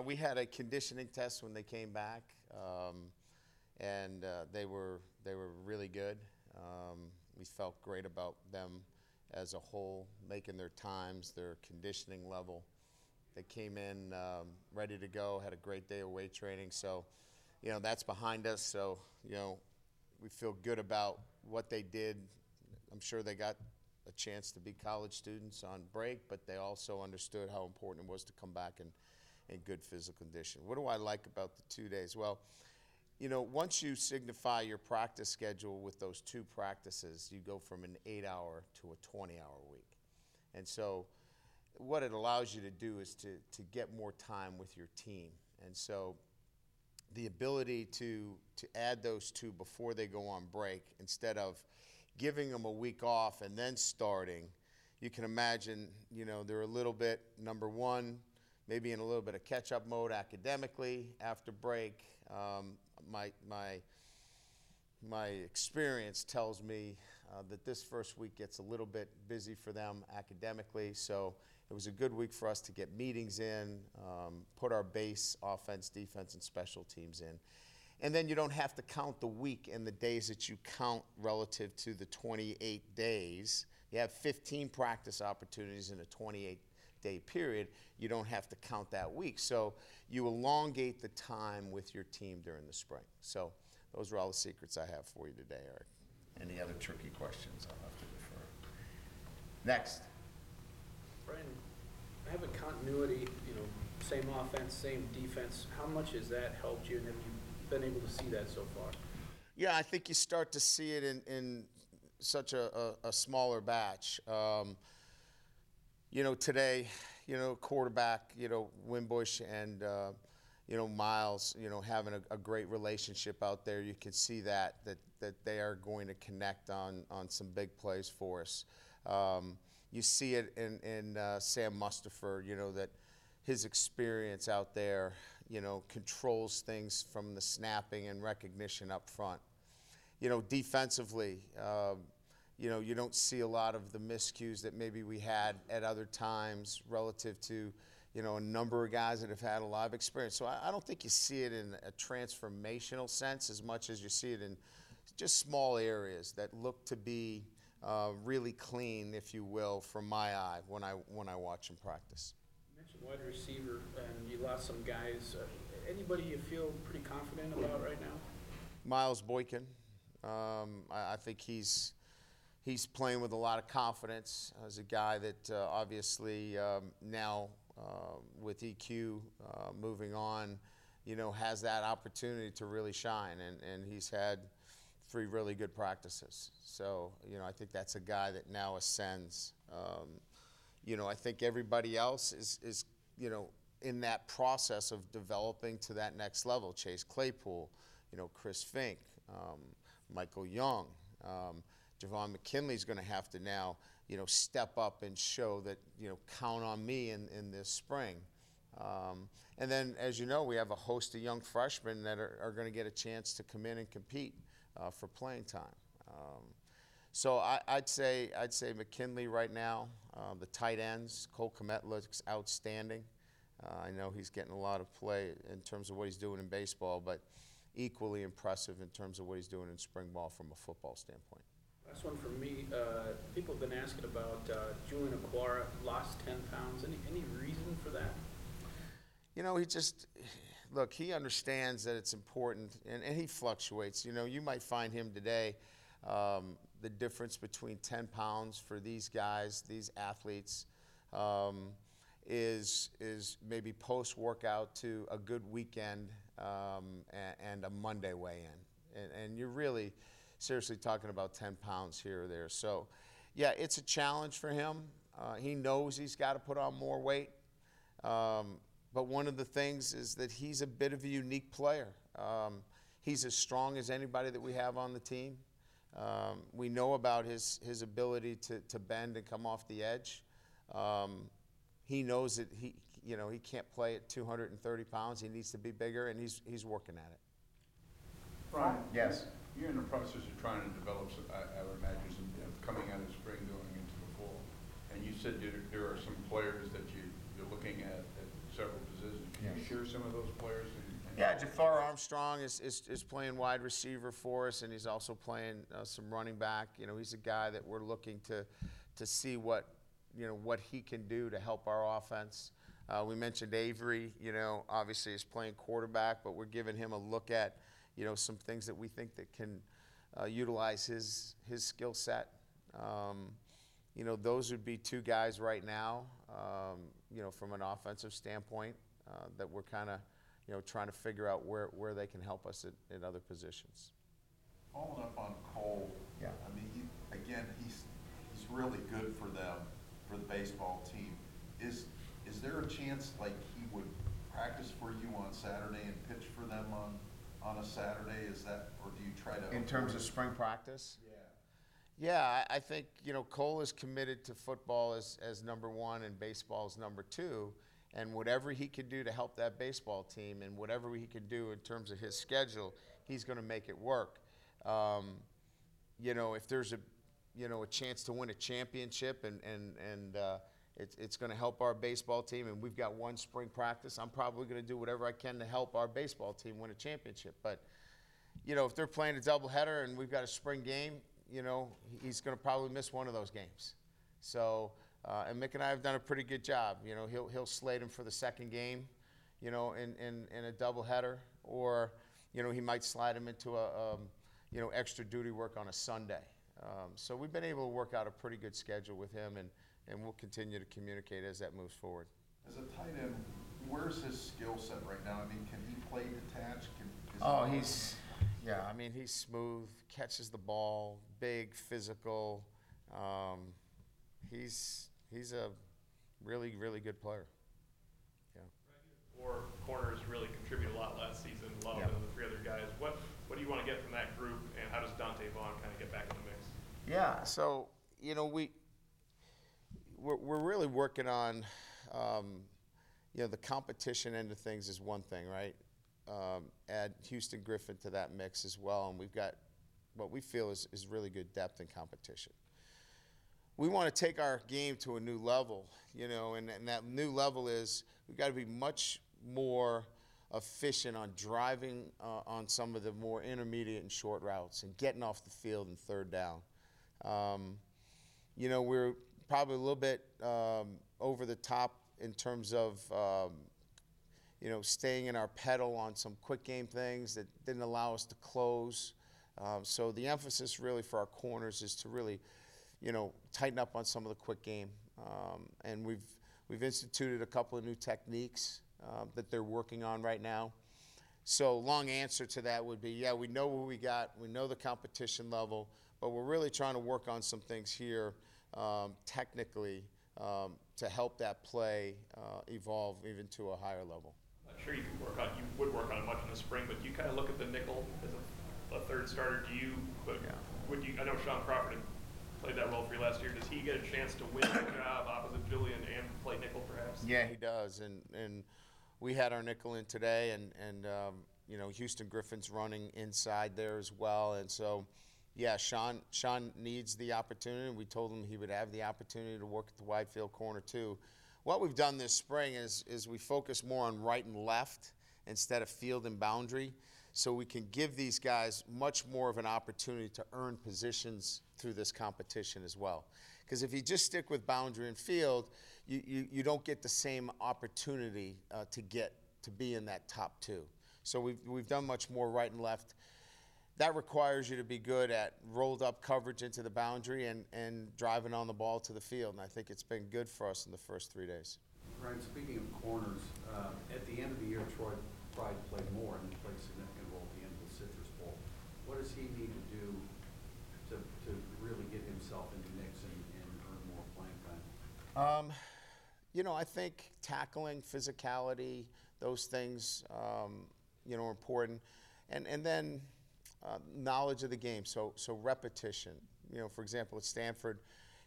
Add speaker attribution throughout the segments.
Speaker 1: We had a conditioning test when they came back, and they were really good. We felt great about them as a whole, making their times, their conditioning level. They came in ready to go, had a great day of weight training. So, that's behind us. So, we feel good about what they did. I'm sure they got a chance to be college students on break, but they also understood how important it was to come back in good physical condition. What do I like about the 2 days? Well, once you signify your practice schedule with those 2 practices, you go from an 8-hour to a 20-hour week. And so what it allows you to do is to get more time with your team. And so the ability to add those 2 before they go on break, instead of giving them a week off and then starting, you can imagine, they're a little bit, number one, maybe in a little bit of catch-up mode academically after break. My experience tells me that this first week gets a little bit busy for them academically, so it was a good week for us to get meetings in, put our base offense, defense, and special teams in. And then you don't have to count the week and the days that you count relative to the 28 days. You have 15 practice opportunities in a 28-day period. You don't have to count that week. So you elongate the time with your team during the spring. So those are all the secrets I have for you today, Eric. Any other tricky questions, I'll have to defer. Next.
Speaker 2: Brian, having continuity, same offense, same defense, how much has that helped you, and have you been able to see that so far?
Speaker 1: Yeah, I think you start to see it in such a smaller batch. Today, quarterback, Wimbush and, Miles, having a great relationship out there. You can see that they are going to connect on some big plays for us. You see it in Sam Mustipher, that his experience out there, controls things from the snapping and recognition up front. Defensively, you don't see a lot of the miscues that maybe we had at other times relative to, a number of guys that have had a lot of experience. So I don't think you see it in a transformational sense as much as you see it in just small areas that look to be really clean, if you will, from my eye when I watch them practice.
Speaker 2: You mentioned wide receiver, and you lost some guys. Anybody you feel pretty confident about right now?
Speaker 1: Miles Boykin. I think he's playing with a lot of confidence as a guy that obviously now with EQ moving on, has that opportunity to really shine, and he's had 3 really good practices. So, I think that's a guy that now ascends. I think everybody else is in that process of developing to that next level. Chase Claypool, Chris Fink, Michael Young, Javon McKinley's going to have to now, step up and show that, count on me in this spring. And then, as you know, we have a host of young freshmen that are going to get a chance to come in and compete for playing time. So I'd say McKinley right now. The tight ends, Cole Kmet looks outstanding. I know he's getting a lot of play in terms of what he's doing in baseball, but equally impressive in terms of what he's doing in spring ball from a football standpoint.
Speaker 2: Last one from me. People have been asking about Julian Okwara, lost 10 pounds. Any reason for that?
Speaker 1: He understands that it's important, and he fluctuates. You might find him today, the difference between 10 pounds for these guys, these athletes, is maybe post-workout to a good weekend and a Monday weigh-in. And you're really seriously talking about 10 pounds here or there. So, yeah, it's a challenge for him. He knows he's got to put on more weight. But one of the things is that he's a bit of a unique player. He's as strong as anybody that we have on the team. We know about his ability to bend and come off the edge. He knows that he can't play at 230 pounds. He needs to be bigger, and he's working at it.
Speaker 3: Brian,
Speaker 1: yes,
Speaker 3: you're in the process of trying to develop, I would imagine, coming out of spring, going into the fall. And you said there are some players that you're looking at several positions. Can you share some of those players?
Speaker 1: Yeah, Jafar Armstrong is playing wide receiver for us, and he's also playing some running back. You know, he's a guy that we're looking to see what he can do to help our offense. We mentioned Avery, obviously is playing quarterback, but we're giving him a look at, some things that we think that can utilize his skill set. Those would be two guys right now, from an offensive standpoint, that we're kind of, trying to figure out where they can help us at other positions.
Speaker 4: Following up on Cole,
Speaker 1: Yeah.
Speaker 4: I mean, he's really good for them, for the baseball team. Is there a chance like he would practice for you on Saturday and pitch for them on a Saturday? Is that, or do you try to?
Speaker 1: In terms of spring practice?
Speaker 4: Yeah.
Speaker 1: Yeah, I think, Cole is committed to football as number one and baseball as number two. And whatever he can do to help that baseball team and whatever he can do in terms of his schedule, he's going to make it work. If there's a chance to win a championship and it's going to help our baseball team and we've got one spring practice, I'm probably going to do whatever I can to help our baseball team win a championship. But, if they're playing a doubleheader and we've got a spring game, he's going to probably miss one of those games. So, and Mick and I have done a pretty good job. He'll slate him for the second game, in a doubleheader, or, he might slide him into a extra duty work on a Sunday. So we've been able to work out a pretty good schedule with him, and we'll continue to communicate as that moves forward.
Speaker 4: As a tight end, where's his skill set right now? I mean, can he play detached?
Speaker 1: He's smooth, catches the ball, big, physical. He's a really, really good player. Yeah.
Speaker 5: Four corners really contributed a lot last season, Love and the three other guys. What do you want to get from that group, and how does Dante Vaughn kind of get back in the mix?
Speaker 1: Yeah, so, we're really working on, the competition end of things is one thing, right? Add Houston Griffin to that mix as well, and we've got what we feel is really good depth and competition. We want to take our game to a new level, and that new level is we've got to be much more efficient on driving on some of the more intermediate and short routes and getting off the field in third down. We're probably a little bit over the top in terms of, staying in our pedal on some quick game things that didn't allow us to close. So the emphasis really for our corners is to really, tighten up on some of the quick game. And we've instituted a couple of new techniques that they're working on right now. So long answer to that would be, yeah, we know what we got. We know the competition level, but we're really trying to work on some things here technically to help that play evolve even to a higher level.
Speaker 5: I'm sure you would work on it much in the spring, but you kind of look at the nickel as a third starter. I know Sean Crawford had played that role for you last year. Does he get a chance to win the job opposite Julian and play nickel perhaps?
Speaker 1: Yeah, he does. And we had our nickel in today, and Houston Griffin's running inside there as well. And so, yeah, Sean needs the opportunity. We told him he would have the opportunity to work at the wide field corner too. What we've done this spring is we focus more on right and left instead of field and boundary, so we can give these guys much more of an opportunity to earn positions through this competition as well. Because if you just stick with boundary and field, you don't get the same opportunity to be in that top two. So we've done much more right and left. That requires you to be good at rolled up coverage into the boundary and driving on the ball to the field. And I think it's been good for us in the first 3 days.
Speaker 6: Ryan, speaking of corners, at the end of the year, Troy Pride played more and played a significant role at the end of the Citrus Bowl. What does he need to do to really get himself into mix and earn more playing time?
Speaker 1: I think tackling, physicality, those things, are important. And then knowledge of the game, so repetition. For example, at Stanford,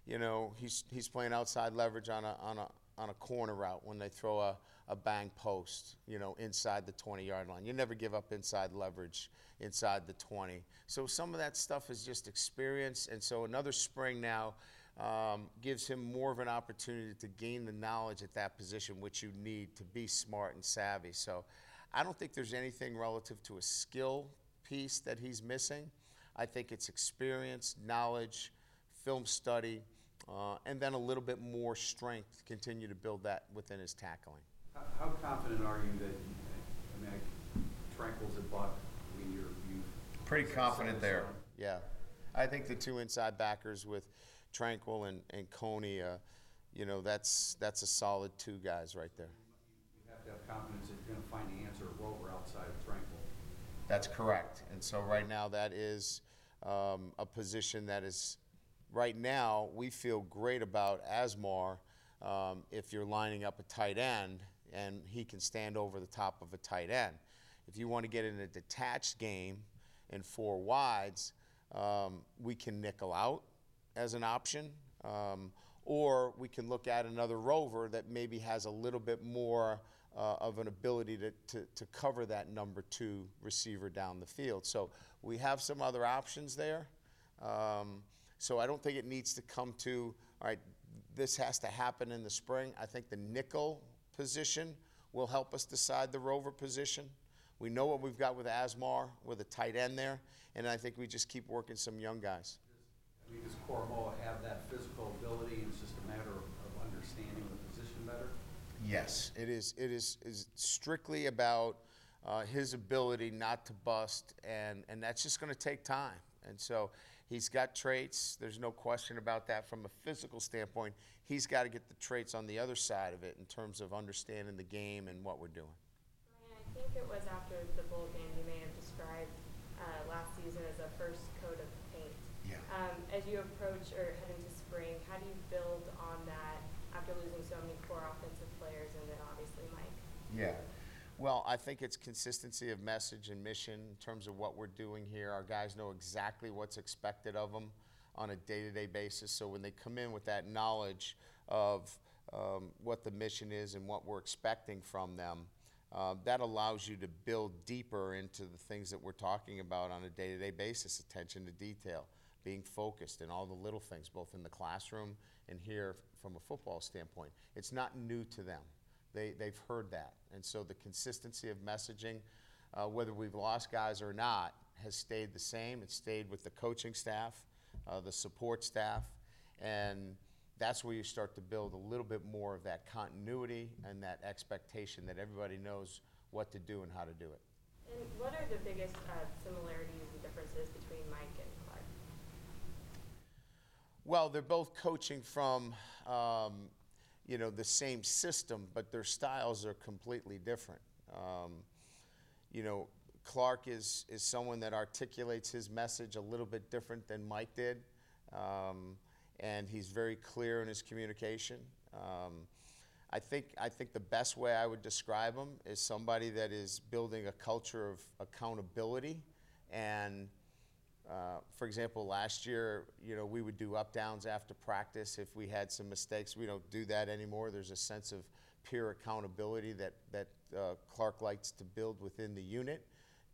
Speaker 1: he's playing outside leverage on a corner route when they throw a bang post, inside the 20-yard line. You never give up inside leverage inside the 20. So some of that stuff is just experience. And so another spring now, gives him more of an opportunity to gain the knowledge at that position, which you need to be smart and savvy. So I don't think there's anything relative to a skill piece that he's missing. I think it's experience, knowledge, film study, and then a little bit more strength to continue to build that within his tackling.
Speaker 6: How confident are you that, Tranquil's at Buck? I mean, you
Speaker 1: Pretty confident there. Yeah. I think the two inside backers with Tranquil and Coney, that's a solid two guys right there.
Speaker 6: You have to have confidence that you're going to find the answer at Rover outside of Tranquil.
Speaker 1: That's correct. And so right now that is a position that is, right now, we feel great about Asmar if you're lining up a tight end and he can stand over the top of a tight end. If you want to get in a detached game and four wides, we can nickel out as an option, or we can look at another rover that maybe has a little bit more of an ability to cover that number two receiver down the field. So we have some other options there. So I don't think it needs to come to, all right, this has to happen in the spring. I think the nickel position will help us decide the rover position. We know what we've got with Asmar, with a tight end there, and I think we just keep working some young guys.
Speaker 6: I mean, does Cormoa have that physical ability, and it's just a matter of understanding the position better?
Speaker 1: Yes, it is strictly about his ability not to bust, and that's just going to take time. And so he's got traits. There's no question about that. From a physical standpoint, he's got to get the traits on the other side of it in terms of understanding the game and what we're doing.
Speaker 7: I think it was after the bowl game you may have described last season as a first coat of paint.
Speaker 1: Yeah.
Speaker 7: As you approach or head into spring, how do you build on that after losing so many core offensive players and then obviously Mike?
Speaker 1: Yeah. Well, I think it's consistency of message and mission in terms of what we're doing here. Our guys know exactly what's expected of them on a day-to-day basis. So when they come in with that knowledge of what the mission is and what we're expecting from them, that allows you to build deeper into the things that we're talking about on a day-to-day basis, attention to detail, being focused, and all the little things, both in the classroom and here from a football standpoint. It's not new to them. They've heard that. And so the consistency of messaging, whether we've lost guys or not, has stayed the same. It's stayed with the coaching staff, the support staff, and that's where you start to build a little bit more of that continuity and that expectation that everybody knows what to do and how to do it.
Speaker 7: And what are the biggest similarities and differences between Mike and Clark?
Speaker 1: Well, they're both coaching from the same system, but their styles are completely different. Clark is someone that articulates his message a little bit different than Mike did. And he's very clear in his communication. I think the best way I would describe him is somebody that is building a culture of accountability. And for example, last year, we would do up downs after practice if we had some mistakes. We don't do that anymore. There's a sense of peer accountability that Clark likes to build within the unit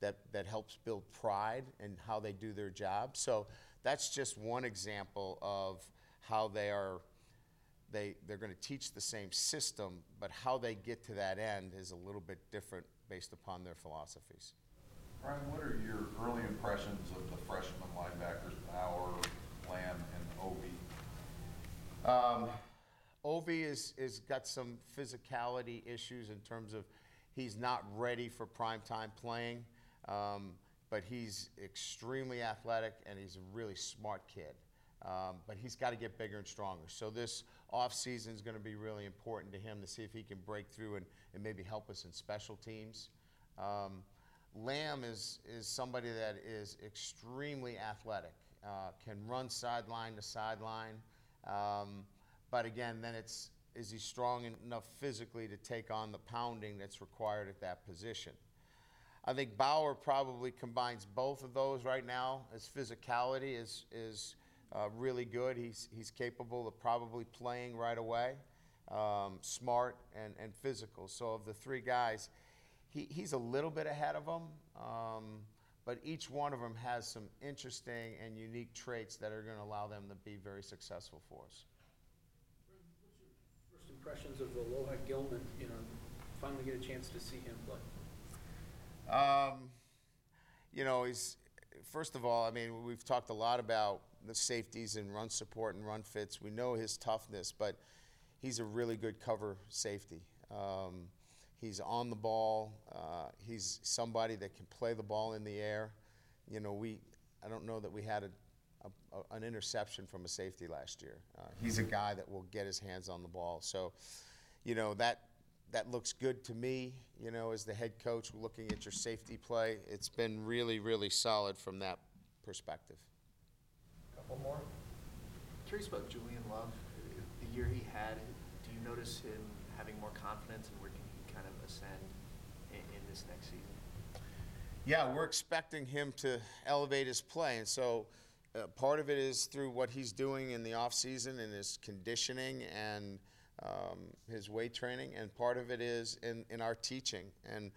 Speaker 1: that helps build pride in how they do their job. So that's just one example of how they're going to teach the same system, but how they get to that end is a little bit different based upon their philosophies.
Speaker 4: Brian, what are your early impressions of the freshman linebackers, Bauer, Lamb, and Ovi?
Speaker 1: Ovi is got some physicality issues in terms of he's not ready for primetime playing, but he's extremely athletic and he's a really smart kid. But he's got to get bigger and stronger. So this offseason is going to be really important to him to see if he can break through and maybe help us in special teams. Lamb is somebody that is extremely athletic, can run sideline to sideline. But again, then is he strong enough physically to take on the pounding that's required at that position? I think Bauer probably combines both of those right now. His physicality is really good. He's capable of probably playing right away, smart and physical. So of the three guys, he's a little bit ahead of them, but each one of them has some interesting and unique traits that are going to allow them to be very successful for us.
Speaker 2: What's your first impressions of Aloha Gilman, finally get a chance to see him play?
Speaker 1: He's, first of all, I mean, we've talked a lot about the safeties and run support and run fits. We know his toughness, but he's a really good cover safety. He's on the ball. He's somebody that can play the ball in the air. I don't know that we had an interception from a safety last year. He's a guy that will get his hands on the ball. So, that looks good to me, as the head coach looking at your safety play. It's been really, really solid from that perspective.
Speaker 8: Couple more. Curious about Julian Love. The year he had, do you notice him having more confidence, and where can he kind of ascend in this next season?
Speaker 1: Yeah, we're expecting him to elevate his play, and so part of it is through what he's doing in the off season and his conditioning and his weight training, and part of it is in our teaching. And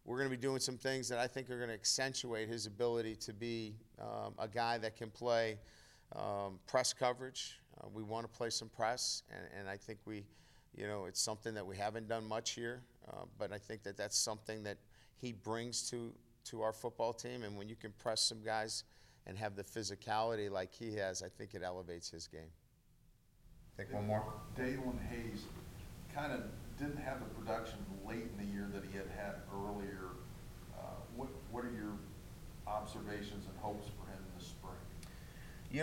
Speaker 1: we're going to be doing some things that I think are going to accentuate his ability to be a guy that can play press coverage. We want to play some press, and I think it's something that we haven't done much here, but I think that that's something that he brings to our football team. And when you can press some guys and have the physicality like he has, I think it elevates his game. Take one more.
Speaker 4: Dalen Hayes kind of didn't have the production late in the year that he had earlier. What are your observations and hopes for him this spring?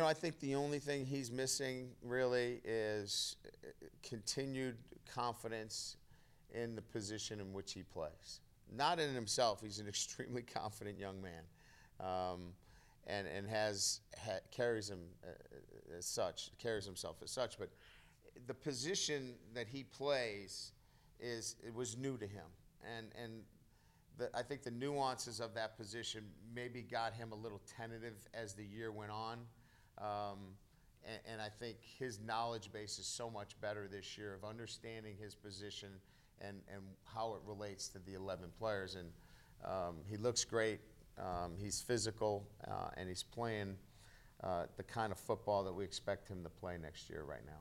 Speaker 1: I think the only thing he's missing really is continued confidence in the position in which he plays. Not in himself. He's an extremely confident young man, and carries himself as such. But the position that he plays was new to him, and I think the nuances of that position maybe got him a little tentative as the year went on. And I think his knowledge base is so much better this year of understanding his position and how it relates to the 11 players. And he looks great. He's physical, and he's playing the kind of football that we expect him to play next year right now.